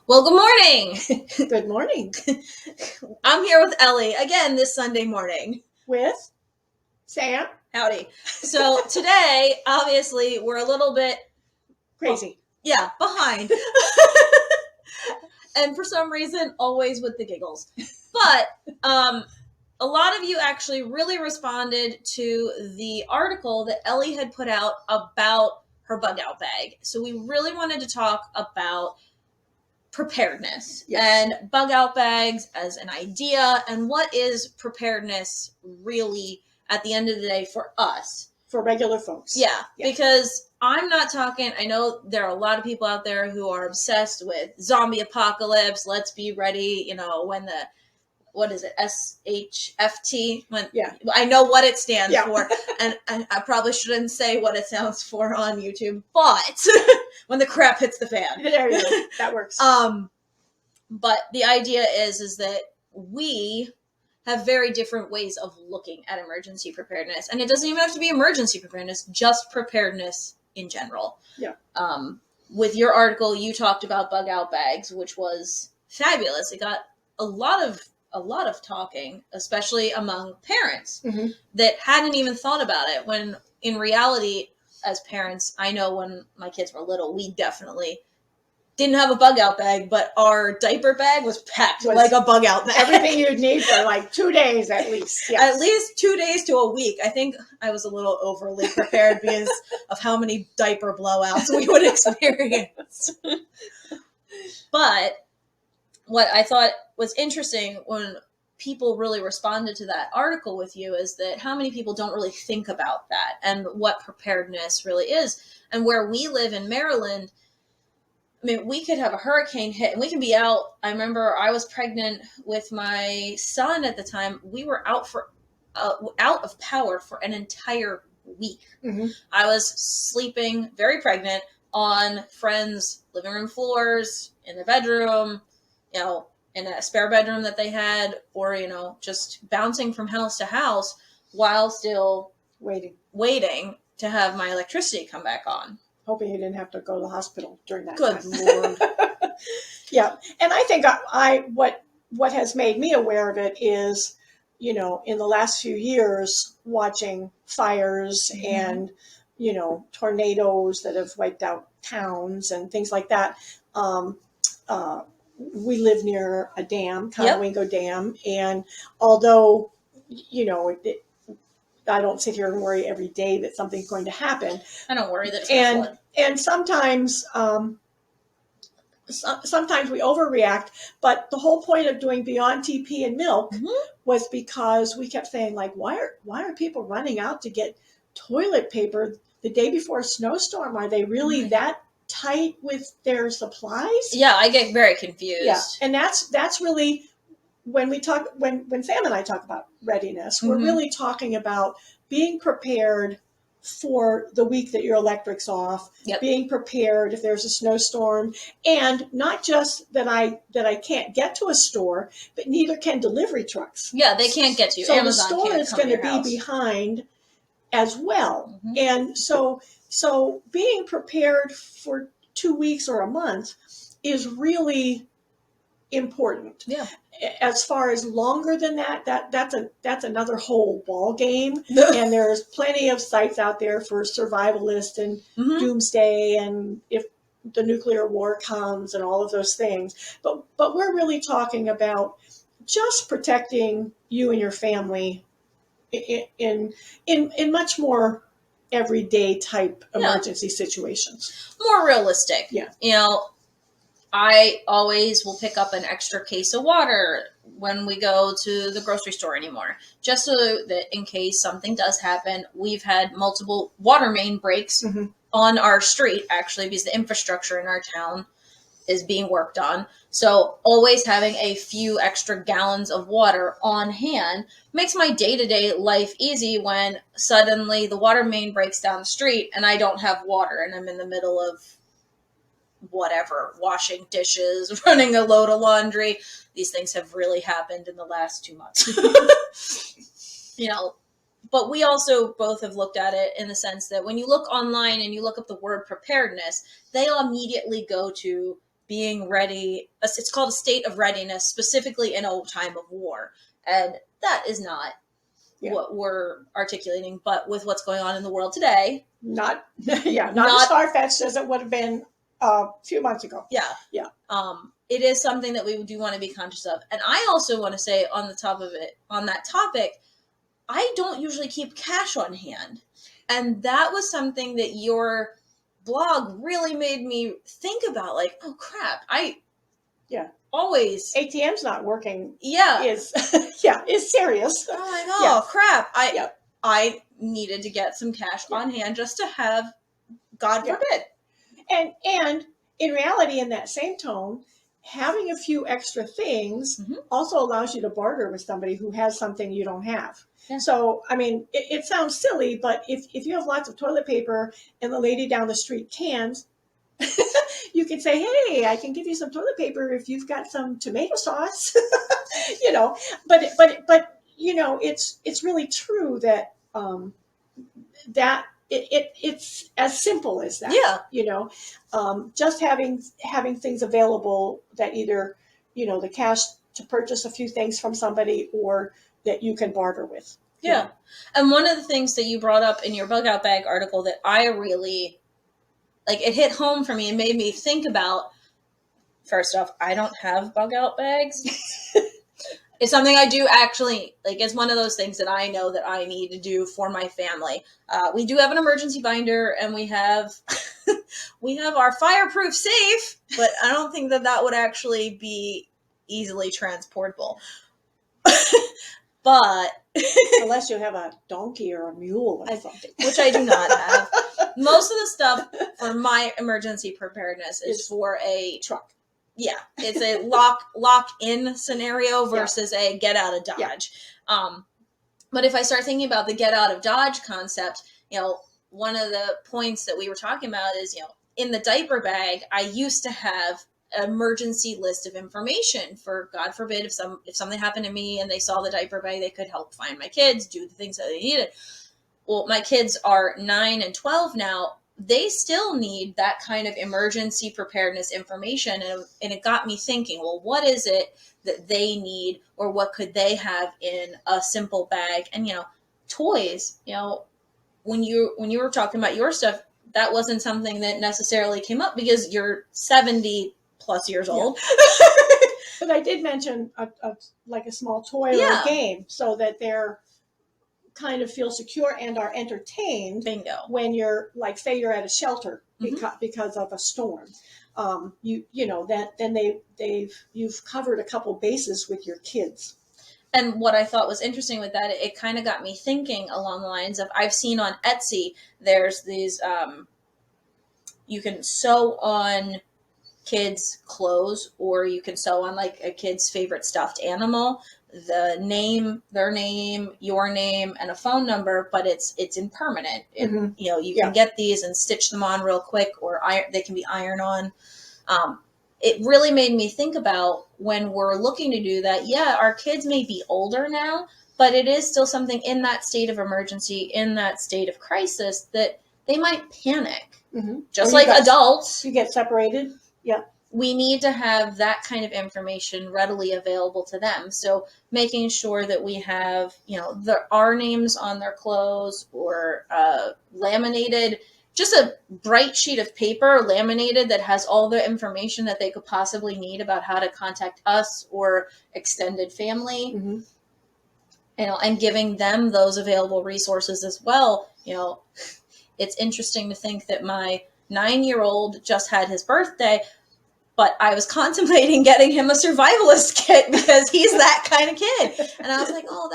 Well, good morning. Good morning. I'm here with Ellie again this Sunday morning. With Sam. Howdy. So today, obviously, we're a little bit Crazy. behind. And for some reason, always with the giggles. But a lot of you actually really responded to the article that Ellie had put out about her bug out bag. So we really wanted to talk about preparedness and bug out bags as an idea, and what is preparedness really at the end of the day for us, for regular folks. Because I'm not talking, I know there are a lot of people out there who are obsessed with zombie apocalypse, let's be ready, when the what is it, SHFT? I know what it stands for, and I probably shouldn't say what it sounds for on YouTube, but when the crap hits the fan. There you go. That works. But the idea is that we have very different ways of looking at emergency preparedness. And it doesn't even have to be emergency preparedness, just preparedness in general. Yeah. With your article, you talked about bug out bags, which was fabulous. It got a lot of talking, especially among parents that hadn't even thought about it, when in reality, as parents, I know when my kids were little, we definitely didn't have a bug out bag, but our diaper bag was packed like a bug out bag. Everything you'd need for like 2 days at least. Yes. At least 2 days to a week. I think I was a little overly prepared because of how many diaper blowouts we would experience. But what I thought was interesting when people really responded to that article with you is that how many people don't really think about that and what preparedness really is. And where we live in Maryland, I mean, we could have a hurricane hit and we can be out. I remember I was pregnant with my son at the time. We were out of power for an entire week. I was sleeping, very pregnant, on friends' living room floors, in the bedroom, in a spare bedroom that they had, or, just bouncing from house to house while still waiting to have my electricity come back on. Hoping you didn't have to go to the hospital during that time. Good Lord. Yeah. And I think what has made me aware of it is, in the last few years, watching fires and, tornadoes that have wiped out towns and things like that. We live near a dam, Conowingo Dam. And although, I don't sit here and worry every day that something's going to happen. I don't worry that it's going to flood. And sometimes, sometimes we overreact. But the whole point of doing Beyond TP and Milk was because we kept saying, like, why are people running out to get toilet paper the day before a snowstorm? Are they really that tight with their supplies? Yeah, I get very confused. Yeah, and that's really. When Sam and I talk about readiness, we're really talking about being prepared for the week that your electric's off, being prepared if there's a snowstorm, and not just that I can't get to a store, but neither can delivery trucks. Yeah, they can't get to you. So Amazon the store is going to be behind as well. And so being prepared for 2 weeks or a month is really important. Yeah. As far as longer than that's another whole ball game. And there's plenty of sites out there for survivalists and doomsday, and if the nuclear war comes and all of those things. But we're really talking about just protecting you and your family in much more everyday type emergency situations. More realistic. Yeah. I always will pick up an extra case of water when we go to the grocery store anymore, just so that in case something does happen. We've had multiple water main breaks on our street, actually, because the infrastructure in our town is being worked on. So always having a few extra gallons of water on hand makes my day-to-day life easy when suddenly the water main breaks down the street and I don't have water and I'm in the middle of whatever, washing dishes, running a load of laundry. These things have really happened in the last 2 months. But we also both have looked at it in the sense that when you look online and you look up the word preparedness, they'll immediately go to being ready. It's called a state of readiness, specifically in a time of war. And that is not what we're articulating, but with what's going on in the world today. Not as far-fetched as it would have been a few months ago. Yeah. It is something that we do want to be conscious of. And I also want to say on that topic, I don't usually keep cash on hand. And that was something that your blog really made me think about, like, oh crap, always ATM's not working. Is serious. Oh my god, crap. I needed to get some cash on hand just to have, God forbid. And in reality, in that same tone, having a few extra things also allows you to barter with somebody who has something you don't have. Yeah. So, I mean, it sounds silly, but if you have lots of toilet paper and the lady down the street can't, you can say, hey, I can give you some toilet paper if you've got some tomato sauce, but it's really true that, it's as simple as that. Just having things available that either, the cash to purchase a few things from somebody or that you can barter with. Yeah. And one of the things that you brought up in your bug out bag article that I really, like, it hit home for me and made me think about, first off, I don't have bug out bags. It's something I do actually, like, it's one of those things that I know that I need to do for my family. We do have an emergency binder and we have our fireproof safe, but I don't think that would actually be easily transportable. But unless you have a donkey or a mule or something, which I do not have. Most of the stuff for my emergency preparedness is for a truck. Yeah, it's a lock-in scenario versus a get out of Dodge. But if I start thinking about the get out of Dodge concept, one of the points that we were talking about is, in the diaper bag, I used to have an emergency list of information for, God forbid, if something happened to me and they saw the diaper bag, they could help find my kids, do the things that they needed. Well, my kids are 9 and 12 now. They still need that kind of emergency preparedness information. And it got me thinking, well, what is it that they need, or what could they have in a simple bag? And, toys, when you were talking about your stuff, that wasn't something that necessarily came up because you're 70 plus years old. But I did mention like a small toy or a game so that they're kind of feel secure and are entertained. Bingo. When you're, like, say you're at a shelter because of a storm, you've covered a couple bases with your kids. And what I thought was interesting with that, it kind of got me thinking along the lines of, I've seen on Etsy, there's these, you can sew on kids' clothes, or you can sew on, like, a kid's favorite stuffed animal, their name, your name, and a phone number, but it's impermanent. You can get these and stitch them on real quick, or they can be iron on. It really made me think about, when we're looking to do that, our kids may be older now, but it is still something in that state of emergency, in that state of crisis, that they might panic. Just like adults. You get separated. Yeah. We need to have that kind of information readily available to them. So making sure that we have, our names on their clothes, or laminated, just a bright sheet of paper laminated that has all the information that they could possibly need about how to contact us or extended family, and giving them those available resources as well. It's interesting to think that my 9-year-old just had his birthday, but I was contemplating getting him a survivalist kit because he's that kind of kid. And I was like, oh,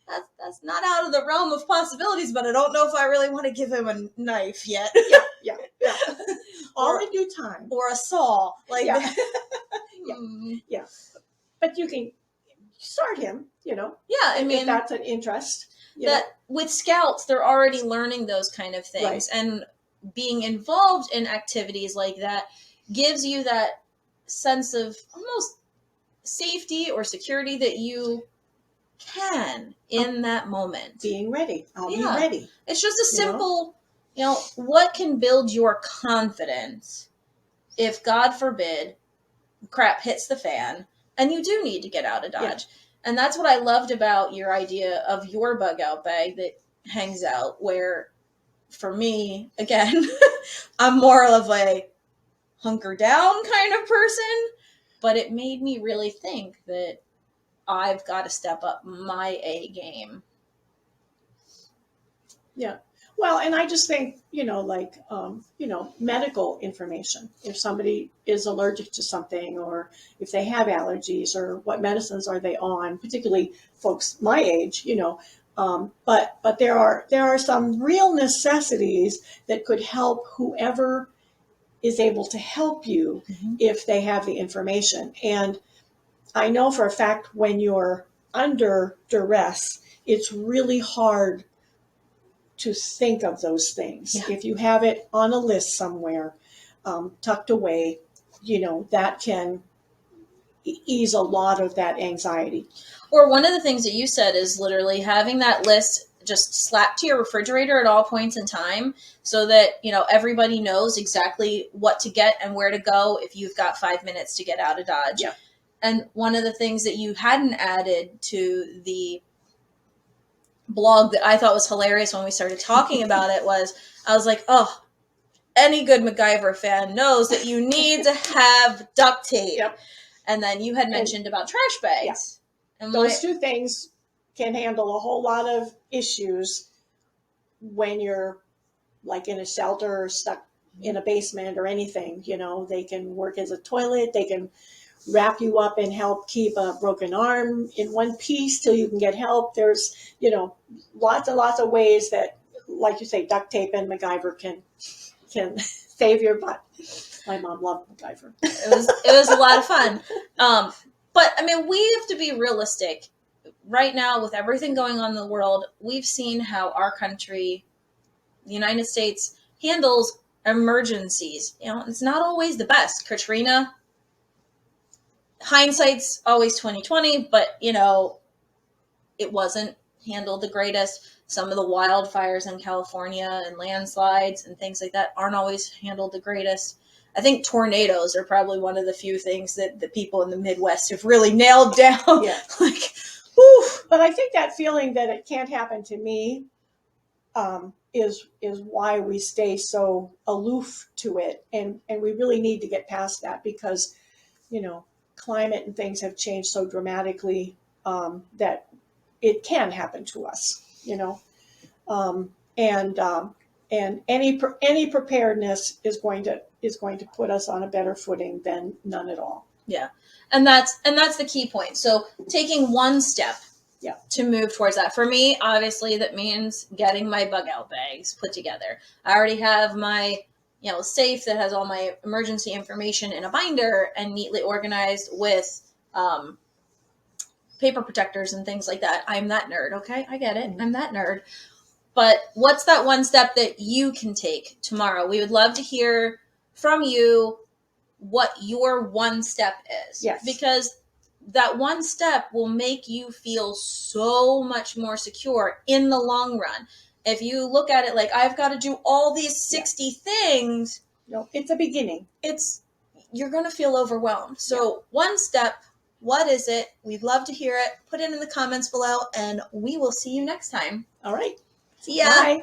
that's not out of the realm of possibilities, but I don't know if I really want to give him a knife yet. Yeah. All in due time. Or a saw. Yeah. But you can start him, Yeah, I mean, if that's an interest. With Scouts, they're already learning those kind of things. Right. And being involved in activities like that gives you that sense of almost safety or security that you can in that moment. Being ready. I'll be ready. It's just a simple, what can build your confidence if, God forbid, crap hits the fan and you do need to get out of Dodge. And that's what I loved about your idea of your bug out bag that hangs out, where for me, again, I'm more of a hunker down kind of person, but it made me really think that I've got to step up my A game. Yeah. Well, and I just think, like, medical information. If somebody is allergic to something, or if they have allergies, or what medicines are they on, particularly folks my age, but there are some real necessities that could help whoever is able to help you if they have the information. And I know for a fact when you're under duress, it's really hard to think of those things. Yeah. If you have it on a list somewhere, tucked away, that can ease a lot of that anxiety. Or one of the things that you said is literally having that list just slapped to your refrigerator at all points in time, so that, everybody knows exactly what to get and where to go if you've got 5 minutes to get out of Dodge. Yeah. And one of the things that you hadn't added to the blog that I thought was hilarious when we started talking about it was, I was like, oh, any good MacGyver fan knows that you need to have duct tape. Yep. And then you had mentioned about trash bags. Yeah. And those two things can handle a whole lot of issues when you're like in a shelter or stuck in a basement or anything. They can work as a toilet. They can wrap you up and help keep a broken arm in one piece till you can get help. There's, lots and lots of ways that, like you say, duct tape and MacGyver can save your butt. My mom loved MacGyver. It was a lot of fun. But I mean, we have to be realistic. Right now, with everything going on in the world, we've seen how our country, the United States, handles emergencies. It's not always the best. Katrina, hindsight's always 20/20, but it wasn't handled the greatest. Some of the wildfires in California and landslides and things like that aren't always handled the greatest. I think tornadoes are probably one of the few things that the people in the Midwest have really nailed down. Yeah. Like, whew. But I think that feeling that it can't happen to me is why we stay so aloof to it, and we really need to get past that, because climate and things have changed so dramatically that it can happen to us. And any preparedness is going to put us on a better footing than none at all. Yeah, and that's the key point. So taking one step. Yeah. To move towards that. For me, obviously, that means getting my bug out bags put together. I already have my, safe that has all my emergency information in a binder and neatly organized with paper protectors and things like that. I'm that nerd, okay? I get it. I'm that nerd. But what's that one step that you can take tomorrow? We would love to hear from you what your one step is. Yes. Because that one step will make you feel so much more secure in the long run. If you look at it like, I've got to do all these 60 things. No, it's a beginning. You're going to feel overwhelmed. So one step, what is it? We'd love to hear it. Put it in the comments below, and we will see you next time. All right. See ya. Bye.